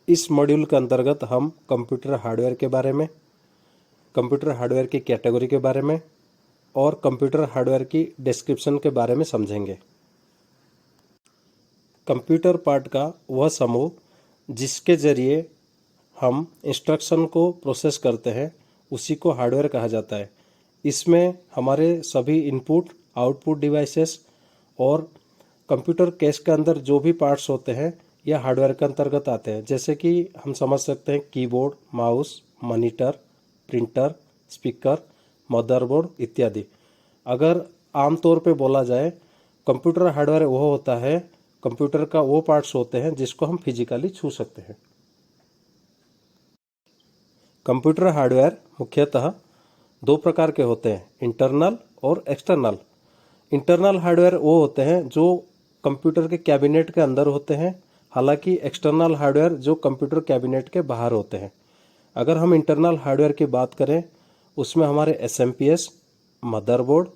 इस मॉड्यूल के अंतर्गत हम कंप्यूटर हार्डवेयर के बारे में, कंप्यूटर हार्डवेयर की कैटेगरी के बारे में और कंप्यूटर हार्डवेयर की डिस्क्रिप्शन के बारे में समझेंगे। कंप्यूटर पार्ट का वह समूह जिसके जरिए हम इंस्ट्रक्शन को प्रोसेस करते हैं उसी को हार्डवेयर कहा जाता है। इसमें हमारे सभी इनपुट आउटपुट डिवाइसेस और कंप्यूटर केस के अंदर जो भी पार्ट्स होते हैं यह हार्डवेयर के अंतर्गत आते हैं। जैसे कि हम समझ सकते हैं keyboard, mouse, monitor, printer, speaker, motherboard इत्यादि। अगर आमतौर पे बोला जाए कंप्यूटर हार्डवेयर वो होता है, कंप्यूटर का वो पार्ट्स होते हैं जिसको हम फिजिकली छू सकते हैं। कंप्यूटर हार्डवेयर मुख्यतः दो प्रकार के होते हैं, इंटरनल और एक्सटर्नल। इंटरनल हार्डवेयर वो होते हैं जो कंप्यूटर के कैबिनेट के अंदर होते हैं, हालांकि एक्सटर्नल हार्डवेयर जो कंप्यूटर कैबिनेट के बाहर होते हैं। अगर हम इंटरनल हार्डवेयर की बात करें उसमें हमारे SMPS, motherboard,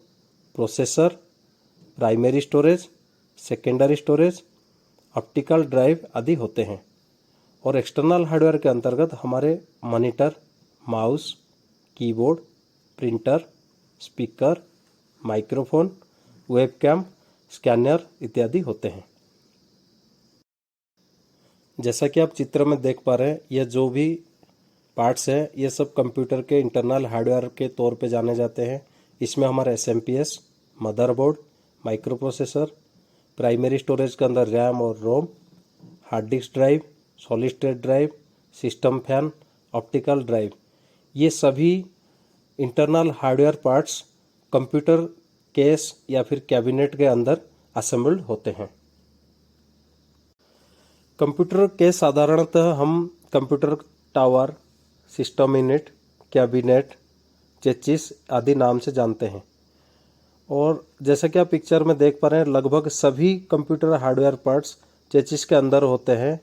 processor, primary storage, secondary storage, optical drive आदि होते हैं। और एक्सटर्नल हार्डवेयर के अंतर्गत हमारे monitor, mouse, keyboard, printer, speaker, microphone, webcam, scanner इत्यादि होते हैं। जैसा कि आप चित्र में देख पा रहे हैं, यह जो भी पार्ट्स हैं ये सब कंप्यूटर के इंटरनल हार्डवेयर के तौर पे जाने जाते हैं। इसमें हमारा SMPS, motherboard, micro processor, primary storage के अंदर रैम और ROM, hard disk drive, solid state drive, system fan, optical drive, ये सभी internal hardware parts computer case या फिर कैबिनेट के अंदर असेंबल्ड होते हैं। कंप्यूटर के साधारणतः हम computer tower, system unit, cabinet, chassis आदि नाम से जानते हैं। और जैसा कि आप पिक्चर में देख पा रहे हैं लगभग सभी कंप्यूटर हार्डवेयर पार्ट्स चेसिस के अंदर होते हैं।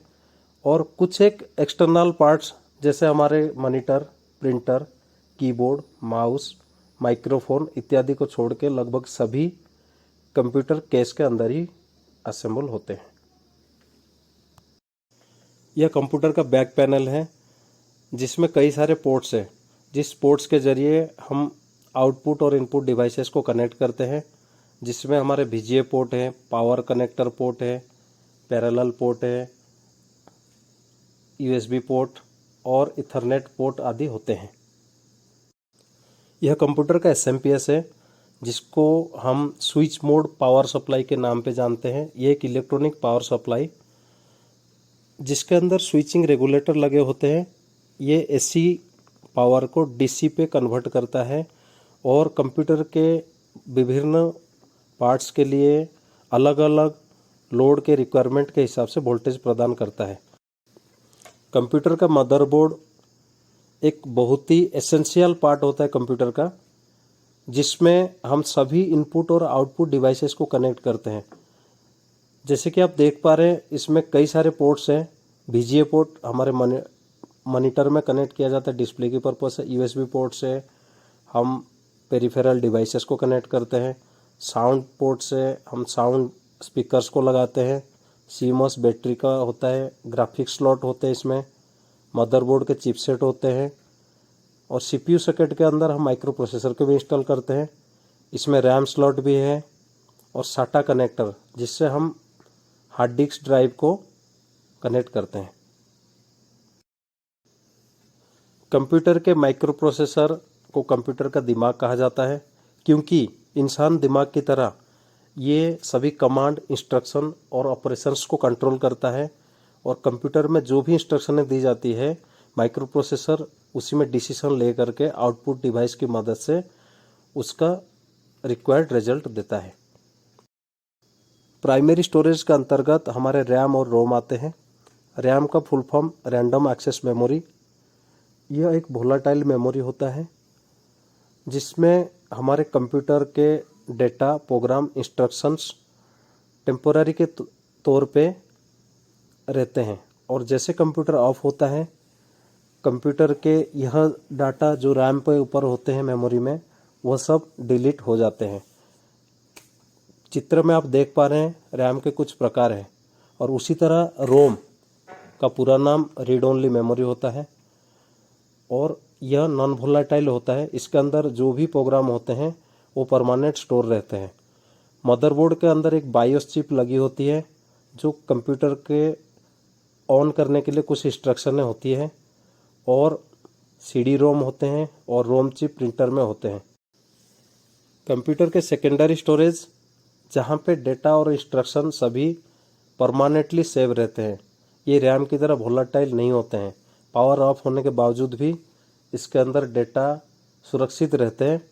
और कुछ एक एक्सटर्नल पार्ट्स जैसे हमारे monitor, printer, keyboard, mouse, microphone इत्यादि को छोड़ के लगभग सभी कंप्यूटर केस के अंदर ही असेंबल होते हैं। यह कंप्यूटर का बैक पैनल है जिसमें कई सारे पोर्ट्स हैं, जिस पोर्ट्स के जरिए हम आउटपुट और इनपुट डिवाइसेस को कनेक्ट करते हैं। जिसमें हमारे VGA पोर्ट है, पावर कनेक्टर पोर्ट है, पैरेलल पोर्ट है, USB पोर्ट और इथरनेट पोर्ट आदि होते हैं। यह कंप्यूटर का SMPS है जिसको हम स्विच मोड पावर सप्लाई के नाम पे जानते हैं। यह एक इलेक्ट्रॉनिक पावर सप्लाई जिसके अंदर स्विचिंग रेगुलेटर लगे होते हैं। ये AC पावर को DC पे कन्वर्ट करता है और कंप्यूटर के विभिन्न पार्ट्स के लिए अलग अलग लोड के रिक्वायरमेंट के हिसाब से वोल्टेज प्रदान करता है। कंप्यूटर का मदरबोर्ड एक बहुत ही एसेंशियल पार्ट होता है कंप्यूटर का, जिसमें हम सभी इनपुट और आउटपुट डिवाइसेस को कनेक्ट करते हैं। जैसे कि आप देख पा रहे हैं इसमें कई सारे पोर्ट्स हैं। VGA पोर्ट हमारे मॉनिटर में कनेक्ट किया जाता है डिस्प्ले की पर्पज से। USB पोर्ट से हम पेरिफेरल डिवाइसेस को कनेक्ट करते हैं। साउंड पोर्ट से हम साउंड स्पीकर्स को लगाते हैं। CMOS बैटरी का होता है। ग्राफिक्स स्लॉट होते हैं इसमें। मदरबोर्ड के चिपसेट होते हैं और CPU सर्किट के अंदर हम माइक्रो प्रोसेसर को भी इंस्टॉल करते हैं। इसमें रैम स्लॉट भी है और SATA कनेक्टर जिससे हम हार्ड डिस्क ड्राइव को कनेक्ट करते हैं। कंप्यूटर के माइक्रो प्रोसेसर को कंप्यूटर का दिमाग कहा जाता है क्योंकि इंसान दिमाग की तरह ये सभी कमांड, इंस्ट्रक्शन और ऑपरेशंस को कंट्रोल करता है। और कंप्यूटर में जो भी इंस्ट्रक्शनें दी जाती है माइक्रो प्रोसेसर उसी में डिसीजन ले करके आउटपुट डिवाइस की मदद से उसका रिक्वायर्ड रिजल्ट देता है। प्राइमरी स्टोरेज के अंतर्गत हमारे रैम और रोम आते हैं। रैम का full form random access memory. यह एक वोलेटाइल मेमोरी होता है जिसमें हमारे कंप्यूटर के डेटा, प्रोग्राम, इंस्ट्रक्शंस टेम्पोररी के तौर पे रहते हैं। और जैसे कंप्यूटर ऑफ होता है कंप्यूटर के यह डाटा जो रैम पे ऊपर होते हैं मेमोरी में वह सब डिलीट हो जाते हैं। चित्र में आप देख पा रहे हैं रैम के कुछ प्रकार हैं। और उसी तरह रोम का पूरा नाम रीड ओनली मेमोरी होता है और यह नॉन वोलेटाइल होता है। इसके अंदर जो भी प्रोग्राम होते हैं वो परमानेंट स्टोर रहते हैं। मदरबोर्ड के अंदर एक बायोस चिप लगी होती है जो कंप्यूटर के ऑन करने के लिए कुछ इंस्ट्रक्शनें होती है और सीडी रोम होते हैं और रोम चिप प्रिंटर में होते हैं। कंप्यूटर के सेकेंडरी स्टोरेज जहाँ पे डेटा और इंस्ट्रक्शन सभी परमानेंटली सेव रहते हैं। ये रैम की तरह वोलेटाइल नहीं होते हैं। पावर ऑफ होने के बावजूद भी इसके अंदर डेटा सुरक्षित रहते हैं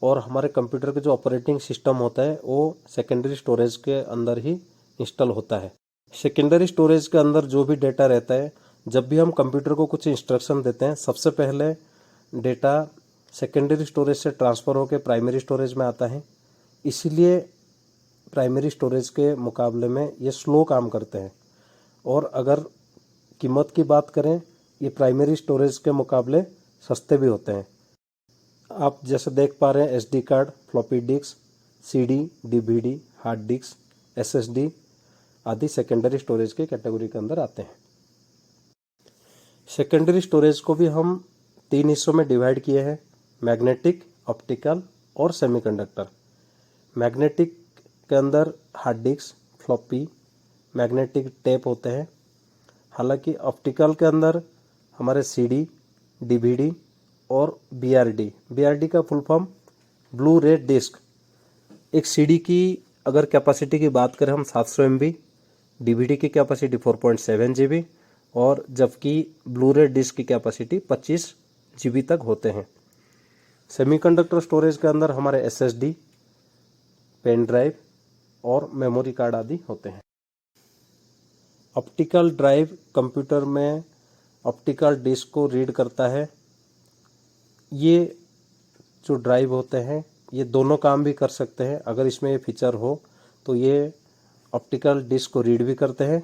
और हमारे कंप्यूटर के जो ऑपरेटिंग सिस्टम होता है वो सेकेंडरी स्टोरेज के अंदर ही इंस्टॉल होता है। सेकेंडरी स्टोरेज के अंदर जो भी डेटा रहता है, जब भी हम कंप्यूटर को कुछ इंस्ट्रक्शन देते हैं, सबसे पहले डेटा सेकेंडरी स्टोरेज से ट्रांसफ़र होकर प्राइमरी स्टोरेज में आता है। इसीलिए प्राइमरी स्टोरेज के मुकाबले में ये स्लो काम करते हैं और अगर कीमत की बात करें, ये प्राइमरी स्टोरेज के मुकाबले सस्ते भी होते हैं। आप जैसे देख पा रहे हैं SD card, floppy disk, CD, DVD, hard disk, SSD आदि सेकेंडरी स्टोरेज के कैटेगरी के अंदर आते हैं। सेकेंडरी स्टोरेज को भी हम 3 हिस्सों में डिवाइड किए हैं, मैग्नेटिक, ऑप्टिकल और सेमीकंडक्टर। मैग्नेटिक के अंदर hard disk, floppy, magnetic tape होते हैं। हालांकि ऑप्टिकल के अंदर हमारे CD, DVD और BRD का फुल फॉर्म ब्लू रे डिस्क। एक CD की अगर कैपेसिटी की बात करें हम 700 MB, DVD की कैपेसिटी 4.7 GB और जबकि ब्लू रे डिस्क की कैपेसिटी 25 GB तक होते हैं। सेमीकंडक्टर स्टोरेज के अंदर हमारे SSD, पेन ड्राइव और मेमोरी कार्ड आदि होते हैं। ऑप्टिकल ड्राइव कंप्यूटर में ऑप्टिकल डिस्क को रीड करता है। ये जो ड्राइव होते हैं ये दोनों काम भी कर सकते हैं। अगर इसमें ये फीचर हो तो ये ऑप्टिकल डिस्क को रीड भी करते हैं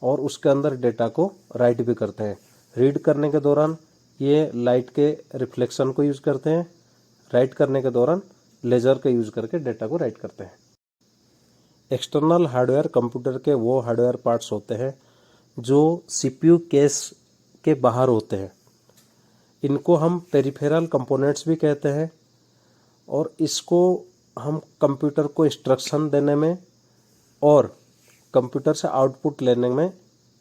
और उसके अंदर डेटा को राइट भी करते हैं। रीड करने के दौरान ये लाइट के रिफ्लेक्शन को यूज़ करते हैं, राइट करने के दौरान लेज़र का यूज़ करके डेटा को राइट करते हैं। एक्सटर्नल हार्डवेयर कंप्यूटर के वो हार्डवेयर पार्ट्स होते हैं जो CPU केस के बाहर होते हैं। इनको हम पेरिफेरल कंपोनेंट्स भी कहते हैं और इसको हम कंप्यूटर को इंस्ट्रक्शन देने में और कंप्यूटर से आउटपुट लेने में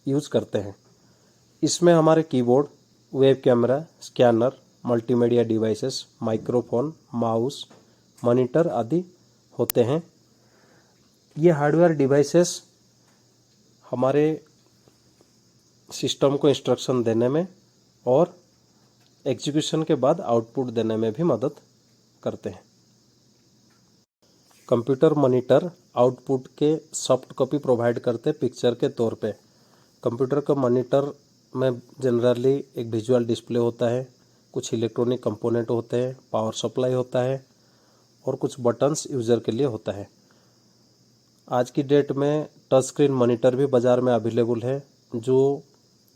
यूज़ करते हैं। इसमें हमारे keyboard, web camera, scanner, multimedia devices, microphone, mouse, monitor आदि होते हैं। ये हार्डवेयर डिवाइसेस हमारे सिस्टम को इंस्ट्रक्शन देने में और एग्जीक्यूशन के बाद आउटपुट देने में भी मदद करते हैं। कंप्यूटर मॉनिटर आउटपुट के सॉफ्ट कॉपी प्रोवाइड करते पिक्चर के तौर पे। कंप्यूटर का मॉनिटर में जनरली एक विजुअल डिस्प्ले होता है, कुछ इलेक्ट्रॉनिक कंपोनेंट होते हैं, पावर सप्लाई होता है और कुछ बटन्स यूज़र के लिए होता है। आज की डेट में टच स्क्रीन मॉनिटर भी बाज़ार में अवेलेबल है जो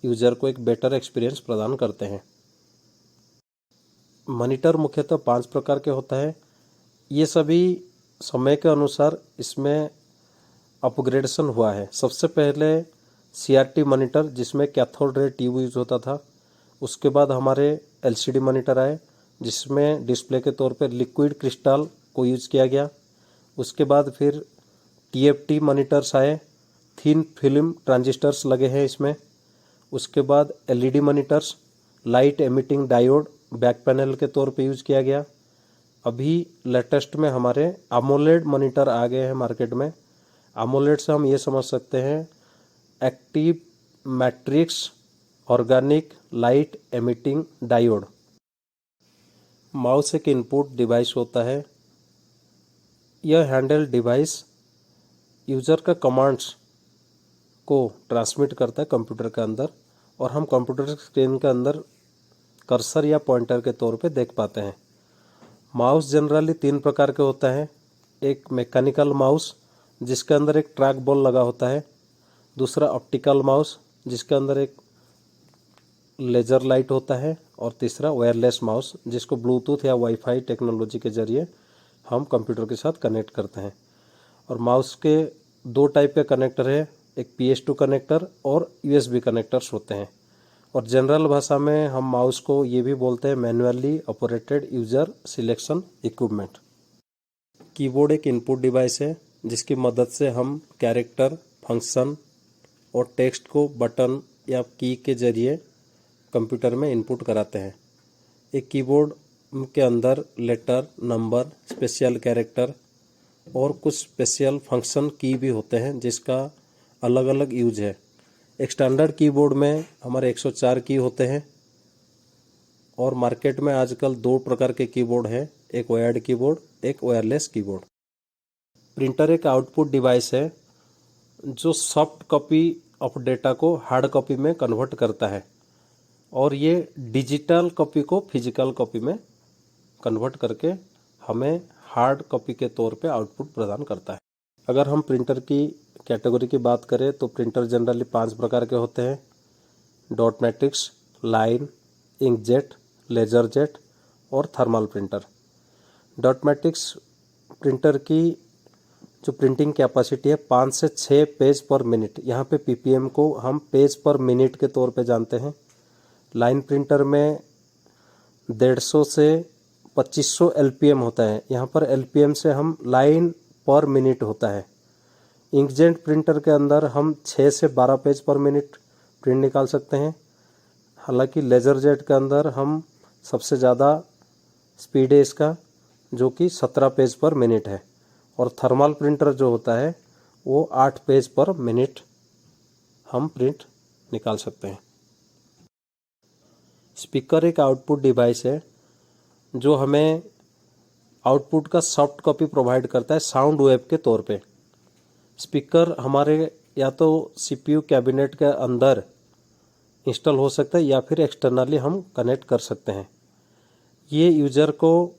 यूज़र को एक बेटर एक्सपीरियंस प्रदान करते हैं। मॉनिटर मुख्यतः 5 प्रकार के होता है। ये सभी समय के अनुसार इसमें अपग्रेडेशन हुआ है। सबसे पहले CRT मॉनिटर जिसमें कैथोड रे ट्यूब यूज होता था। उसके बाद हमारे LCD मॉनिटर आए जिसमें डिस्प्ले के तौर पर लिक्विड क्रिस्टल को यूज किया गया। उसके बाद फिर TFT मॉनिटर्स आए, थिन फिल्म ट्रांजिस्टर्स लगे हैं इसमें। उसके बाद LED monitors, light emitting diode back panel के तौर पे यूज़ किया गया। अभी लेटेस्ट में हमारे AMOLED मॉनिटर आ गए हैं मार्केट में। AMOLED से हम ये समझ सकते हैं active matrix organic light emitting diode. Mouse एक इनपुट डिवाइस होता है। यह हैंडल डिवाइस यूज़र का कमांड्स को ट्रांसमिट करता है कंप्यूटर के अंदर और हम कंप्यूटर स्क्रीन के अंदर कर्सर या पॉइंटर के तौर पे देख पाते हैं। माउस जनरली 3 प्रकार के होता है। एक मैकेनिकल माउस जिसके अंदर एक ट्रैक बॉल लगा होता है। दूसरा ऑप्टिकल माउस जिसके अंदर एक लेज़र लाइट होता है और तीसरा वायरलेस माउस जिसको ब्लूटूथ या वाईफाई टेक्नोलॉजी के ज़रिए हम कंप्यूटर के साथ कनेक्ट करते हैं। और माउस के 2 टाइप के कनेक्टर है, एक PS2 कनेक्टर और USB कनेक्टर्स होते हैं। और जनरल भाषा में हम माउस को ये भी बोलते हैं manually operated user selection equipment. Keyboard एक इनपुट डिवाइस है जिसकी मदद से हम कैरेक्टर, फंक्शन और टेक्स्ट को बटन या की के जरिए कंप्यूटर में इनपुट कराते हैं। एक कीबोर्ड के अंदर लेटर, नंबर, स्पेशल कैरेक्टर और कुछ स्पेशल फंक्शन की भी होते हैं जिसका अलग अलग यूज है। एक स्टैंडर्ड कीबोर्ड में हमारे 104 की होते हैं और मार्केट में आजकल 2 प्रकार के कीबोर्ड हैं, एक वायर्ड कीबोर्ड, एक वायरलेस कीबोर्ड। प्रिंटर एक आउटपुट डिवाइस है जो सॉफ्ट कॉपी ऑफ डेटा को हार्ड कॉपी में कन्वर्ट करता है और ये डिजिटल कॉपी को फिजिकल कॉपी में कन्वर्ट करके हमें हार्ड कॉपी के तौर पे आउटपुट प्रदान करता है। अगर हम प्रिंटर की कैटेगरी की बात करें तो प्रिंटर जनरली 5 प्रकार के होते हैं: dot matrix, line, inkjet, laser jet और thermal printer. Dot matrix printer की जो प्रिंटिंग कैपेसिटी है 5 से 6 पेज पर मिनट, यहाँ पे PPM को हम पेज पर मिनट के तौर पे जानते हैं। लाइन प्रिंटर में 150 से 2500 LPM होता है, यहाँ पर LPM से हम लाइन पर मिनट होता है। इंकजेट प्रिंटर के अंदर हम 6 से 12 पेज पर मिनट प्रिंट निकाल सकते हैं। हालांकि लेजर जेट के अंदर हम सबसे ज़्यादा स्पीड है इसका, जो कि 17 पेज पर मिनट है। और थर्मल प्रिंटर जो होता है वो 8 पेज पर मिनट हम प्रिंट निकाल सकते हैं। स्पीकर एक आउटपुट डिवाइस है जो हमें आउटपुट का सॉफ्ट कॉपी प्रोवाइड करता है साउंड वेव के तौर पे। स्पीकर हमारे या तो CPU कैबिनेट के अंदर इंस्टॉल हो सकता है या फिर एक्सटर्नली हम कनेक्ट कर सकते हैं। ये यूजर को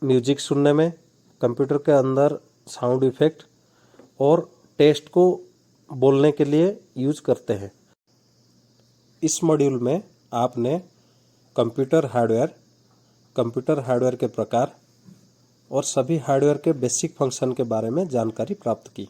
म्यूजिक सुनने में, कंप्यूटर के अंदर साउंड इफेक्ट और टेक्स्ट को बोलने के लिए यूज करते हैं। इस मॉड्यूल में आपने कंप्यूटर हार्डवेयर के प्रकार और सभी हार्डवेयर के बेसिक फंक्शन के बारे में जानकारी प्राप्त की।